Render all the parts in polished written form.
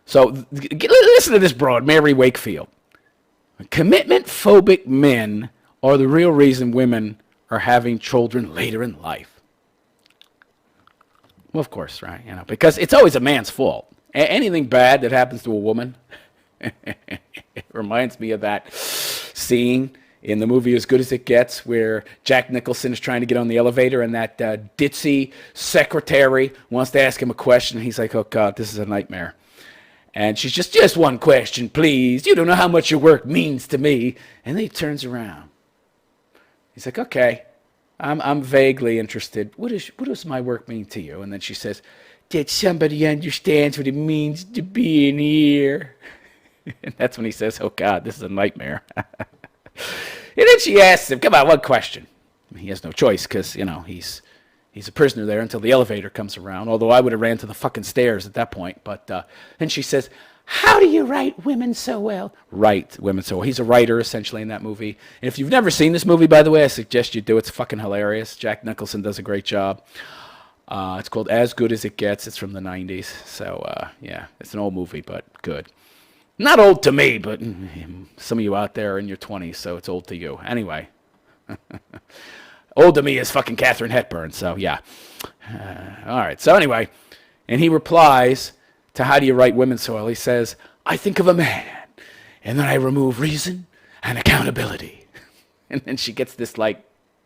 So listen to this broad, Mary Wakefield. Commitment-phobic men are the real reason women are having children later in life. Well, of course, right? Because it's always a man's fault. Anything bad that happens to a woman, it reminds me of that scene in the movie As Good as It Gets, where Jack Nicholson is trying to get on the elevator, and that ditzy secretary wants to ask him a question. He's like, "Oh God, this is a nightmare." And she's just one question, please. You don't know how much your work means to me. And then he turns around. He's like, "Okay, I'm vaguely interested. What does my work mean to you?" And then she says, "That somebody understands what it means to be in here." And that's when he says, "Oh God, this is a nightmare." And then she asks him, "Come on, one question." He has no choice because, he's a prisoner there until the elevator comes around, although I would have ran to the fucking stairs at that point. But then she says, "How do you write women so well?" Write women so well. He's a writer, essentially, in that movie. And if you've never seen this movie, by the way, I suggest you do. It's fucking hilarious. Jack Nicholson does a great job. It's called As Good as It Gets. It's from the 90s. So, yeah, it's an old movie, but good. Not old to me, but some of you out there are in your 20s, so it's old to you. Anyway. Old to me is fucking Katharine Hepburn, so yeah. All right, so anyway, and he replies to "How do you write women so well?" He says, "I think of a man, and then I remove reason and accountability." And then she gets this,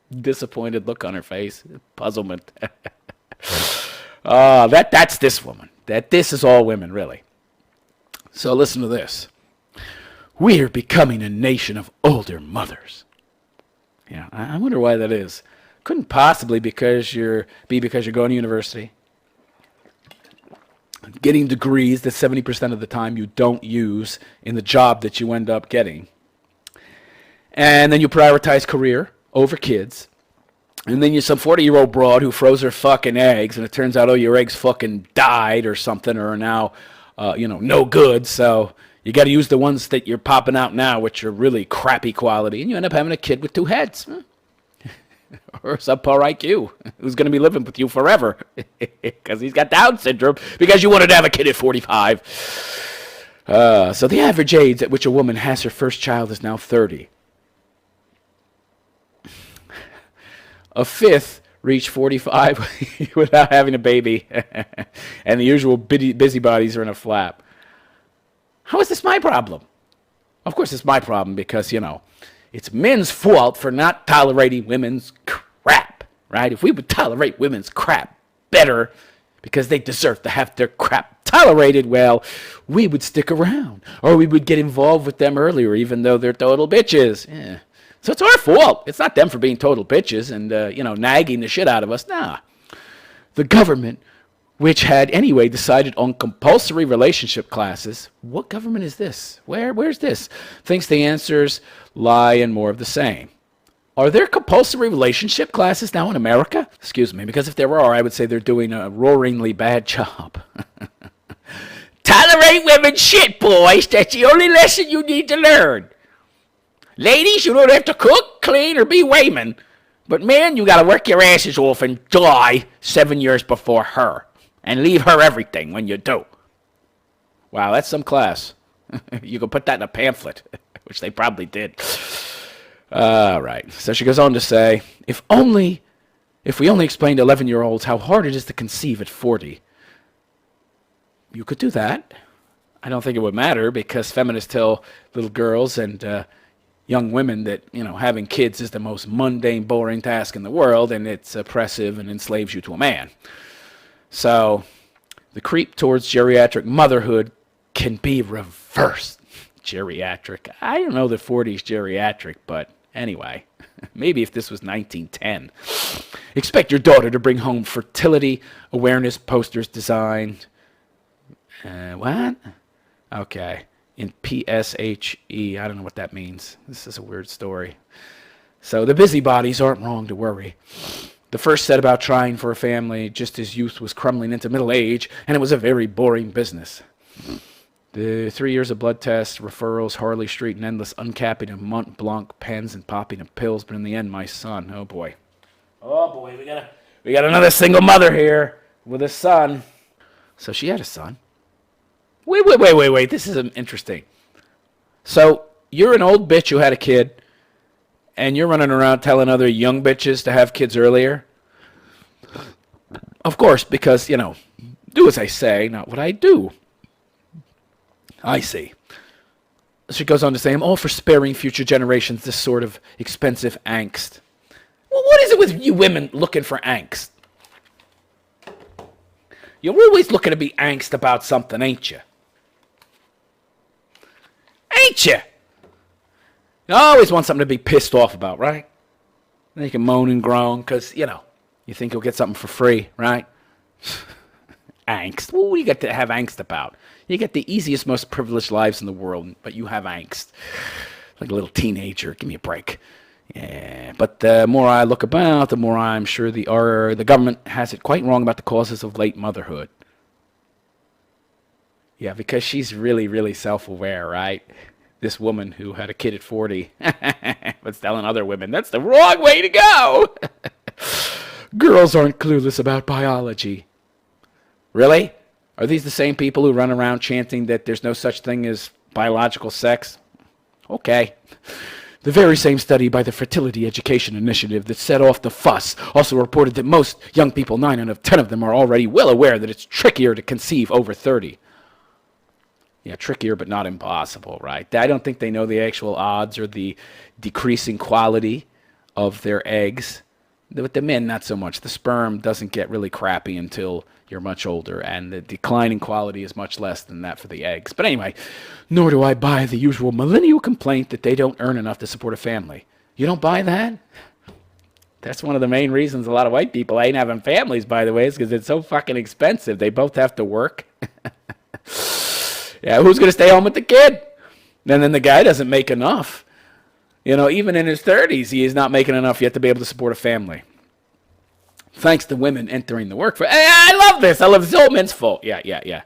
disappointed look on her face, puzzlement. That's this woman. This is all women, really. So listen to this. "We're becoming a nation of older mothers." Yeah, I wonder why that is. Couldn't possibly be because you're going to university, getting degrees that 70% of the time you don't use in the job that you end up getting. And then you prioritize career over kids. And then you're some 40-year-old broad who froze her fucking eggs, and it turns out, your eggs fucking died or something, or are now, no good, so you got to use the ones that you're popping out now, which are really crappy quality, and you end up having a kid with 2 heads. Or subpar IQ, who's going to be living with you forever because he's got Down syndrome because you wanted to have a kid at 45. So the average age at which a woman has her first child is now 30. A fifth reach 45 without having a baby, and the usual busybodies are in a flap. How is this my problem? Of course it's my problem because, it's men's fault for not tolerating women's crap, right? If we would tolerate women's crap better because they deserve to have their crap tolerated, well, we would stick around, or we would get involved with them earlier, even though they're total bitches. Yeah. So it's our fault. It's not them for being total bitches and, nagging the shit out of us. Nah. The government, which had anyway decided on compulsory relationship classes. What government is this? Where's this? Thinks the answers lie in more of the same. Are there compulsory relationship classes now in America? Excuse me, because if there are, I would say they're doing a roaringly bad job. Tolerate women's shit, boys. That's the only lesson you need to learn. Ladies, you don't have to cook, clean, or be Wayman. But man, you got to work your asses off and die 7 years before her. And leave her everything when you do. Wow, that's some class. You can put that in a pamphlet, which they probably did. All right. So she goes on to say, if we only explained to 11-year-olds how hard it is to conceive at 40, you could do that. I don't think it would matter because feminists tell little girls and young women that, having kids is the most mundane, boring task in the world, and it's oppressive and enslaves you to a man. So the creep towards geriatric motherhood can be reversed. Geriatric. I don't know that 40 is geriatric, but anyway, maybe if this was 1910. Expect your daughter to bring home fertility awareness posters designed. What? Okay. In PSHE. I don't know what that means. This is a weird story. So the busybodies aren't wrong to worry. The first said about trying for a family just as youth was crumbling into middle age, and it was a very boring business. The 3 years of blood tests, referrals, Harley Street, and endless uncapping of Mont Blanc pens and popping of pills, but in the end, my son, oh boy, we got another single mother here with a son. So she had a son. Wait. This is interesting. So you're an old bitch who had a kid, and you're running around telling other young bitches to have kids earlier? Of course, because, do as I say, not what I do. I see. She goes on to say, I'm all for sparing future generations this sort of expensive angst. Well, what is it with you women looking for angst? You're always looking to be angst about something, ain't you? Ain't you? You always want something to be pissed off about, right? Then you can moan and groan because, you think you'll get something for free, right? Angst. What do you get to have angst about? You get the easiest, most privileged lives in the world, but you have angst. Like a little teenager. Give me a break. Yeah, but the more I look about, the more I'm sure the government has it quite wrong about the causes of late motherhood. Yeah, because she's really, really self-aware, right? This woman who had a kid at 40 was telling other women, that's the wrong way to go. Girls aren't clueless about biology. Really? Are these the same people who run around chanting that there's no such thing as biological sex? Okay. The very same study by the Fertility Education Initiative that set off the fuss also reported that most young people, 9 out of 10 of them, are already well aware that it's trickier to conceive over 30. Yeah, trickier but not impossible, right? I don't think they know the actual odds or the decreasing quality of their eggs. With the men, not so much. The sperm doesn't get really crappy until you're much older, and the declining quality is much less than that for the eggs. But anyway, nor do I buy the usual millennial complaint that they don't earn enough to support a family. You don't buy that? That's one of the main reasons a lot of white people ain't having families, by the way, is because it's so fucking expensive. They both have to work. Yeah, who's going to stay home with the kid? And then the guy doesn't make enough. Even in his 30s, he is not making enough yet to be able to support a family. Thanks to women entering the workforce. Hey, I love this. I love this. It's all men's fault. Yeah.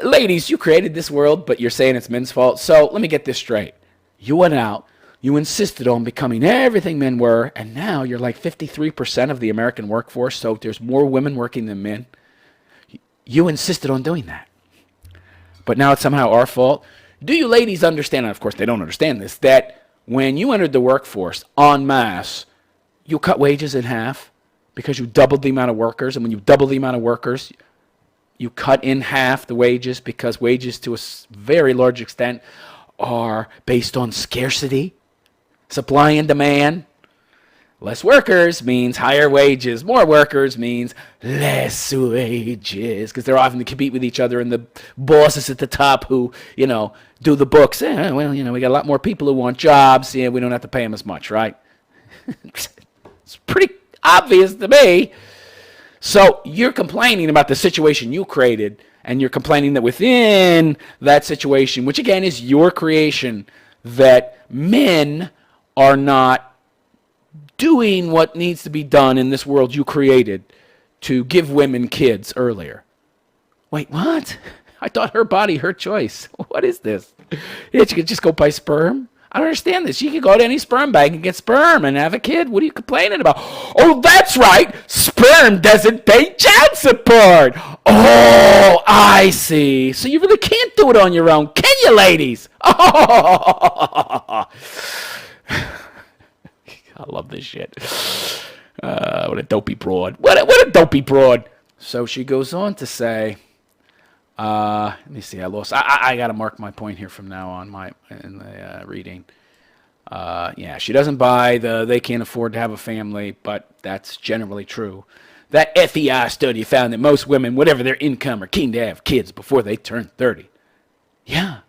Ladies, you created this world, but you're saying it's men's fault. So let me get this straight. You went out. You insisted on becoming everything men were, and now you're like 53% of the American workforce, so there's more women working than men. You insisted on doing that. But now it's somehow our fault. Do you ladies understand, and of course they don't understand this, that when you entered the workforce en masse, you cut wages in half because you doubled the amount of workers, and when you double the amount of workers, you cut in half the wages because wages to a very large extent are based on scarcity, supply and demand. Less workers means higher wages. More workers means less wages because they're often to compete with each other, and the bosses at the top who, do the books. We got a lot more people who want jobs. Yeah, we don't have to pay them as much, right? It's pretty obvious to me. So you're complaining about the situation you created, and you're complaining that within that situation, which again is your creation, that men are not doing what needs to be done in this world you created to give women kids earlier. Wait, what? I thought her body, her choice. What is this? Yeah, she could just go buy sperm? I don't understand this. She could go to any sperm bank and get sperm and have a kid. What are you complaining about? Oh, that's right. Sperm doesn't pay child support. Oh, I see. So you really can't do it on your own, can you, ladies? Oh. I love this shit. What a dopey broad. What a dopey broad. So she goes on to say, let me see, I got to mark my point here from now on in the reading. She doesn't buy they can't afford to have a family, but that's generally true. That FEI study found that most women, whatever their income, are keen to have kids before they turn 30. Yeah.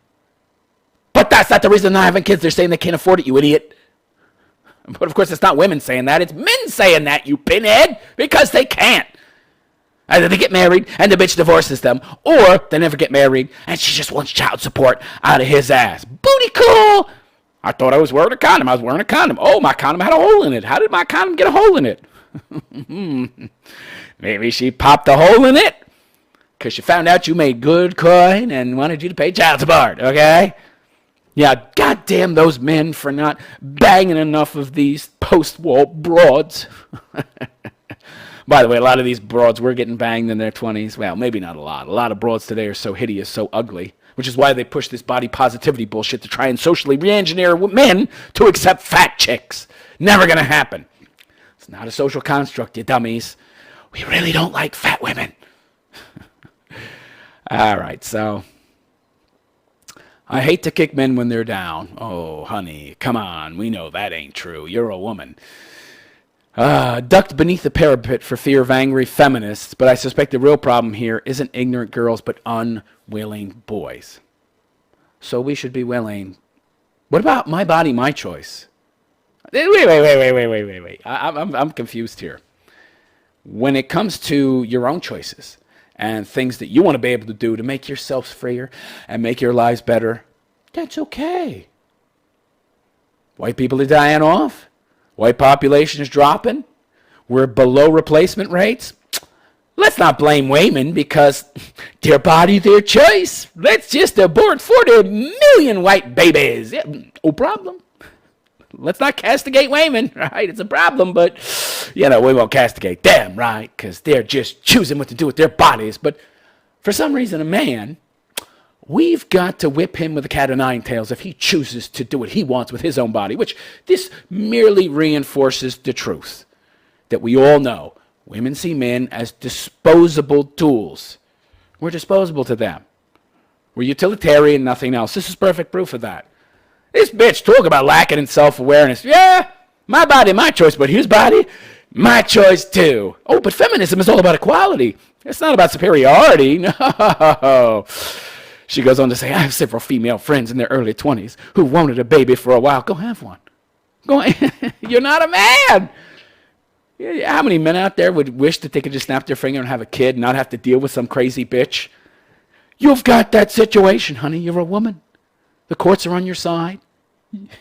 But that's not the reason they're not having kids. They're saying they can't afford it, you idiot. But of course, it's not women saying that. It's men saying that, you pinhead, because they can't. Either they get married and the bitch divorces them, or they never get married and she just wants child support out of his ass. Booty call! I thought I was wearing a condom. I was wearing a condom. Oh, my condom had a hole in it. How did my condom get a hole in it? Maybe she popped a hole in it because she found out you made good coin and wanted you to pay child support, okay? Yeah, goddamn those men for not banging enough of these post-war broads. By the way, a lot of these broads were getting banged in their 20s. Well, maybe not a lot. A lot of broads today are so hideous, so ugly, which is why they push this body positivity bullshit to try and socially re-engineer men to accept fat chicks. Never going to happen. It's not a social construct, you dummies. We really don't like fat women. All right, so I hate to kick men when they're down. Oh, honey, come on. We know that ain't true. You're a woman. Ducked beneath the parapet for fear of angry feminists, but I suspect the real problem here isn't ignorant girls, but unwilling boys. So we should be willing. What about my body, my choice? Wait. I'm confused here. When it comes to your own choices and things that you want to be able to do to make yourselves freer and make your lives better, that's okay. White people are dying off. White population is dropping. We're below replacement rates. Let's not blame women because their body, their choice. Let's just abort 40 million white babies. Yeah, no problem. Let's not castigate women, right? It's a problem, but, we won't castigate them, right? Because they're just choosing what to do with their bodies. But for some reason, a man, we've got to whip him with a cat o' nine tails if he chooses to do what he wants with his own body, which this merely reinforces the truth that we all know. Women see men as disposable tools. We're disposable to them. We're utilitarian, nothing else. This is perfect proof of that. This bitch talk about lacking in self-awareness. Yeah, my body, my choice, but his body, my choice too. Oh, but feminism is all about equality. It's not about superiority. No. She goes on to say, I have several female friends in their early 20s who wanted a baby for a while. Go have one. You're not a man. How many men out there would wish that they could just snap their finger and have a kid and not have to deal with some crazy bitch? You've got that situation, honey. You're a woman. The courts are on your side.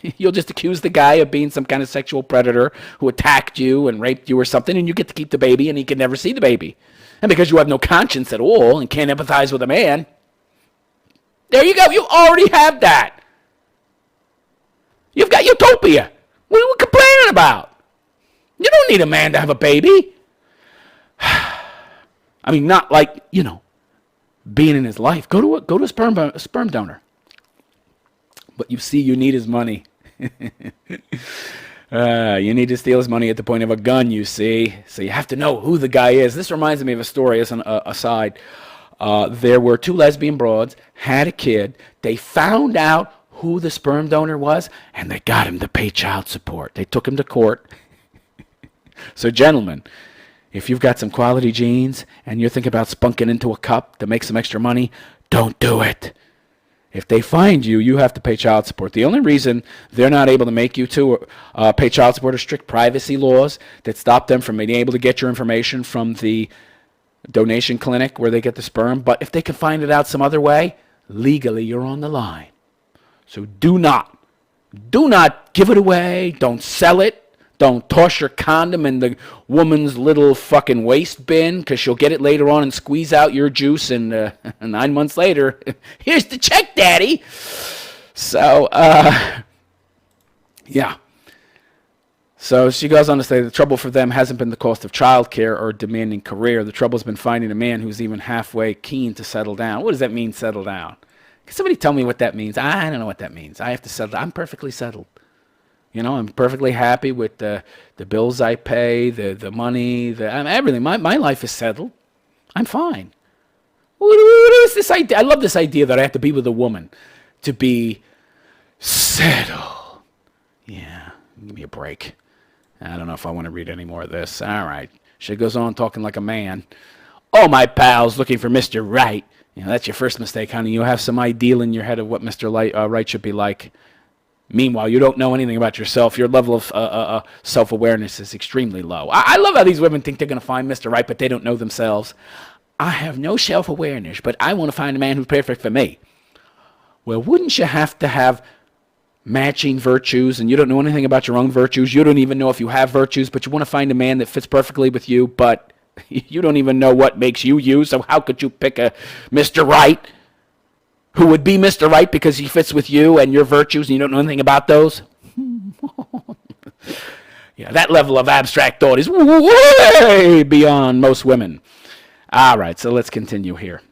You'll just accuse the guy of being some kind of sexual predator who attacked you and raped you or something, and you get to keep the baby, and he can never see the baby. And because you have no conscience at all and can't empathize with a man, there you go. You already have that. You've got utopia. What are we complaining about? You don't need a man to have a baby. I mean, not like, being in his life. Go to a sperm donor. But you see, you need his money. You need to steal his money at the point of a gun, you see. So you have to know who the guy is. This reminds me of a story as an aside. There were two lesbian broads, had a kid. They found out who the sperm donor was, and they got him to pay child support. They took him to court. So, gentlemen, if you've got some quality genes and you're thinking about spunking into a cup to make some extra money, don't do it. If they find you, you have to pay child support. The only reason they're not able to make you to pay child support are strict privacy laws that stop them from being able to get your information from the donation clinic where they get the sperm. But if they can find it out some other way, legally you're on the line. So do not give it away. Don't sell it. Don't toss your condom in the woman's little fucking waste bin because she'll get it later on and squeeze out your juice. And 9 months later, here's the check, Daddy. So, yeah. So she goes on to say the trouble for them hasn't been the cost of childcare or a demanding career. The trouble's been finding a man who's even halfway keen to settle down. What does that mean, settle down? Can somebody tell me what that means? I don't know what that means. I have to settle. I'm perfectly settled. I'm perfectly happy with the bills I pay, the money, everything. My life is settled. I'm fine. What is this idea? I love this idea that I have to be with a woman to be settled. Yeah, give me a break. I don't know if I want to read any more of this. All right. She goes on talking like a man. All my pals looking for Mr. Right. That's your first mistake, honey. You have some ideal in your head of what Mr. Right should be like. Meanwhile, you don't know anything about yourself. Your level of self-awareness is extremely low. I love how these women think they're going to find Mr. Right, but they don't know themselves. I have no self-awareness, but I want to find a man who's perfect for me. Well, wouldn't you have to have matching virtues, and you don't know anything about your own virtues? You don't even know if you have virtues, but you want to find a man that fits perfectly with you, but you don't even know what makes you you, so how could you pick a Mr. Right who would be Mr. Right because he fits with you and your virtues and you don't know anything about those? Yeah, that level of abstract thought is way beyond most women. All right, so let's continue here.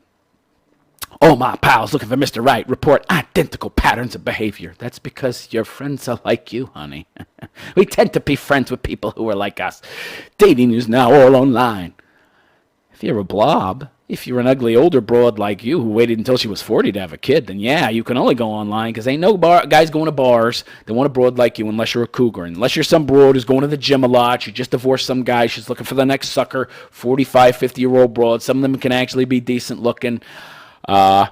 All my pals looking for Mr. Right report identical patterns of behavior. That's because your friends are like you, honey. We tend to be friends with people who are like us. Dating is now all online. If you're a blob, if you're an ugly older broad like you who waited until she was 40 to have a kid, then yeah, you can only go online because ain't no guys going to bars that want a broad like you unless you're a cougar. Unless you're some broad who's going to the gym a lot, she just divorced some guy, she's looking for the next sucker, 45, 50-year-old broad. Some of them can actually be decent looking. I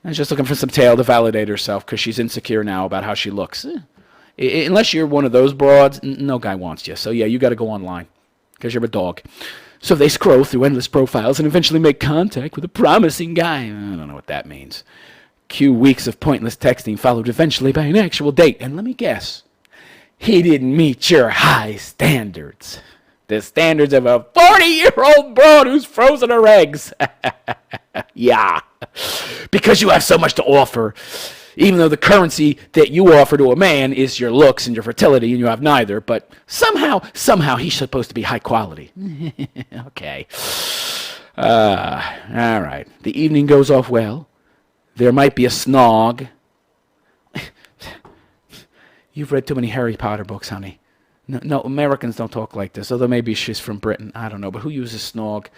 was just looking for some tail to validate herself because she's insecure now about how she looks. Unless you're one of those broads, no guy wants you. So yeah, you got to go online because you're a dog. So they scroll through endless profiles and eventually make contact with a promising guy. I don't know what that means. Cue weeks of pointless texting followed eventually by an actual date. And let me guess, he didn't meet your high standards. The standards of a 40-year-old broad who's frozen her eggs. Yeah. Because you have so much to offer. Even though the currency that you offer to a man is your looks and your fertility, and you have neither, but somehow he's supposed to be high quality. Okay. All right. The evening goes off well. There might be a snog. You've read too many Harry Potter books, honey. No, Americans don't talk like this, although maybe she's from Britain. I don't know, but who uses snog?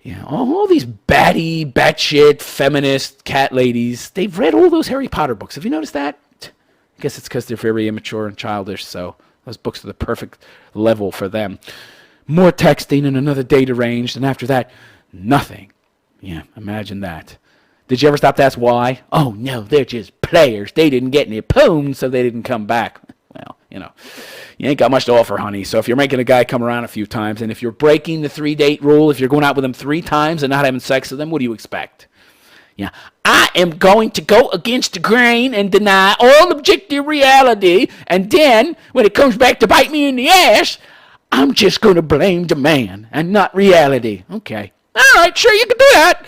Yeah, all these batshit, feminist cat ladies, they've read all those Harry Potter books. Have you noticed that? I guess it's because they're very immature and childish, so those books are the perfect level for them. More texting and another date arranged, and after that, nothing. Yeah, imagine that. Did you ever stop to ask why? Oh, no, they're just players. They didn't get any poons, so they didn't come back. Well, you ain't got much to offer, honey. So if you're making a guy come around a few times, and if you're breaking the 3-date rule, if you're going out with him 3 times and not having sex with him, what do you expect? Yeah, I am going to go against the grain and deny all objective reality, and then when it comes back to bite me in the ass, I'm just going to blame the man and not reality. Okay. All right, sure, you can do that.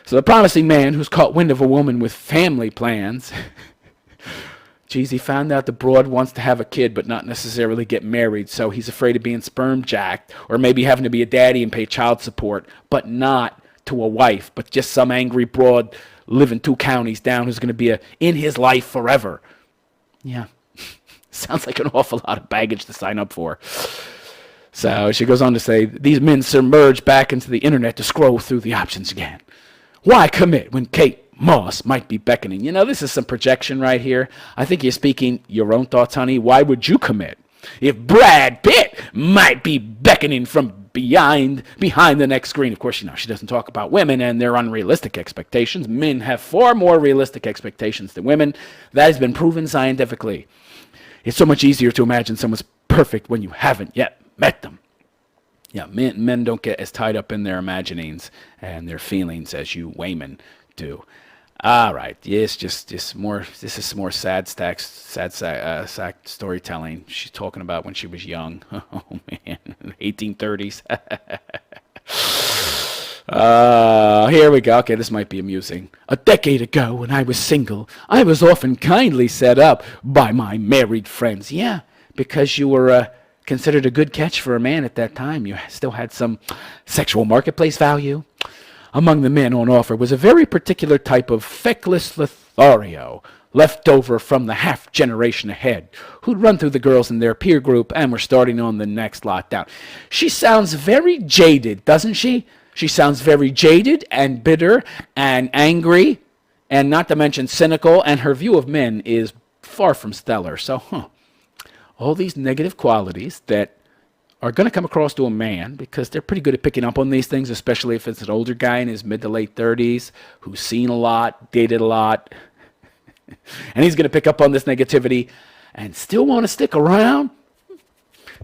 So the promising man who's caught wind of a woman with family plans... Geez, he found out the broad wants to have a kid but not necessarily get married, so he's afraid of being sperm jacked, or maybe having to be a daddy and pay child support, but not to a wife, but just some angry broad living 2 counties down who's going to be in his life forever. Yeah, sounds like an awful lot of baggage to sign up for. So she goes on to say, these men submerge back into the internet to scroll through the options again. Why commit when Kate Moss might be beckoning? This is some projection right here. I think you're speaking your own thoughts, honey. Why would you commit? If Brad Pitt might be beckoning from behind the next screen. Of course, she doesn't talk about women and their unrealistic expectations. Men have far more realistic expectations than women. That has been proven scientifically. It's so much easier to imagine someone's perfect when you haven't yet met them. Yeah, men don't get as tied up in their imaginings and their feelings as you women do. All right, yes, just more. This is some more sad sack storytelling. She's talking about when she was young. Oh man, 1830s. Here we go. Okay, this might be amusing. A decade ago, when I was single, I was often kindly set up by my married friends. Yeah, because you were considered a good catch for a man at that time. You still had some sexual marketplace value. Among the men on offer was a very particular type of feckless Lothario, left over from the half generation ahead, who'd run through the girls in their peer group and were starting on the next lot down. She sounds very jaded, doesn't she? She sounds very jaded and bitter and angry, and not to mention cynical, and her view of men is far from stellar. So, all these negative qualities that are going to come across to a man, because they're pretty good at picking up on these things, especially if it's an older guy in his mid to late 30s who's seen a lot, dated a lot, and he's going to pick up on this negativity and still want to stick around.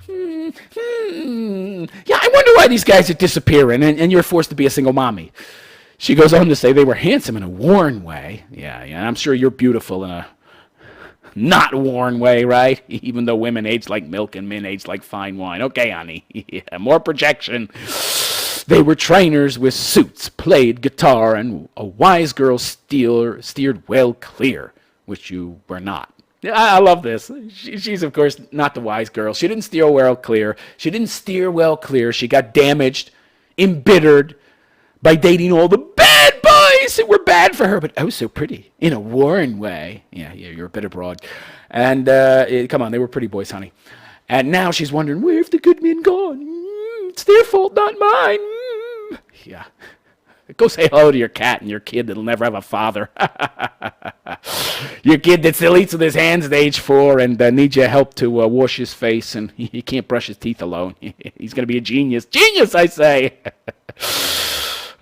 Yeah, I wonder why these guys are disappearing and you're forced to be a single mommy. She goes on to say they were handsome in a worn way. Yeah, I'm sure you're beautiful in a not worn way, right? Even though women age like milk and men age like fine wine. Okay, honey. Yeah, more projection. They were trainers with suits, played guitar, and a wise girl steered well clear, which you were not. I love this. She's, of course, not the wise girl. She didn't steer well clear. She got damaged, embittered by dating all the bad boys that were bad for her. But oh, so pretty in a warring way. Yeah, you're a bitter broad. And come on, they were pretty boys, honey. And now she's wondering, where have the good men gone? It's their fault, not mine. Yeah. Go say hello to your cat and your kid that'll never have a father. Your kid that still eats with his hands at age 4 and needs your help to wash his face, and he can't brush his teeth alone. He's going to be a genius. Genius, I say.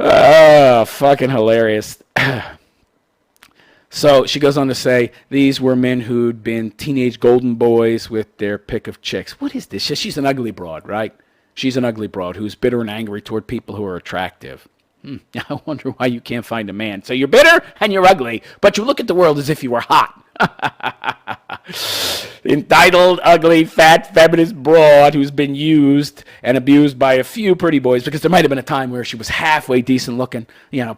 Oh, fucking hilarious. So she goes on to say, these were men who'd been teenage golden boys with their pick of chicks. What is this? She's an ugly broad, right? She's an ugly broad who's bitter and angry toward people who are attractive. I wonder why you can't find a man. So you're bitter and you're ugly, but you look at the world as if you were hot. Entitled, ugly, fat, feminist broad who's been used and abused by a few pretty boys, because there might have been a time where she was halfway decent looking,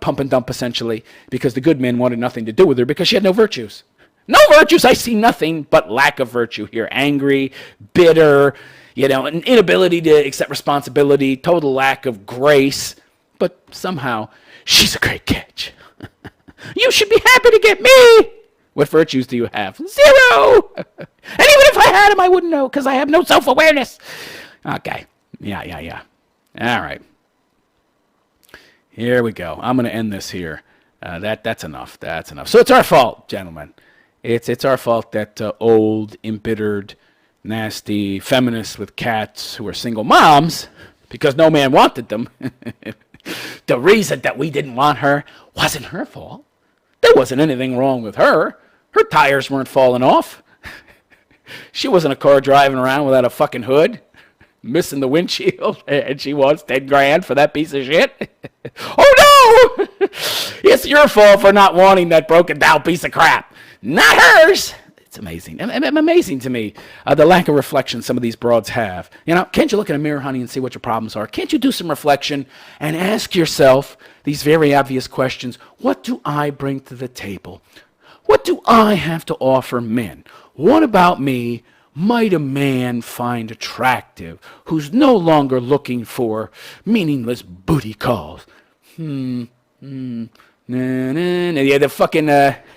pump and dump essentially, because the good men wanted nothing to do with her because she had no virtues. No virtues. I see nothing but lack of virtue here. Angry, bitter, an inability to accept responsibility, total lack of grace. But somehow, she's a great catch. You should be happy to get me. What virtues do you have? 0. And even if I had them, I wouldn't know because I have no self-awareness. Okay. Yeah. All right. Here we go. I'm going to end this here. That's enough. That's enough. So it's our fault, gentlemen. It's our fault that old, embittered, nasty feminists with cats who are single moms, because no man wanted them. The reason that we didn't want her wasn't her fault. There wasn't anything wrong with her. Her tires weren't falling off. She wasn't a car driving around without a fucking hood, missing the windshield, and she wants 10 grand for that piece of shit. Oh no! It's your fault for not wanting that broken down piece of crap, not hers. It's amazing. Amazing to me, the lack of reflection some of these broads have. Can't you look in a mirror, honey, and see what your problems are? Can't you do some reflection and ask yourself these very obvious questions? What do I bring to the table? What do I have to offer men? What about me might a man find attractive who's no longer looking for meaningless booty calls? Yeah, the fucking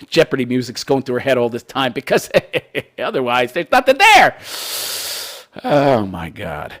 Jeopardy music's going through her head all this time because otherwise there's nothing there. Oh, my God.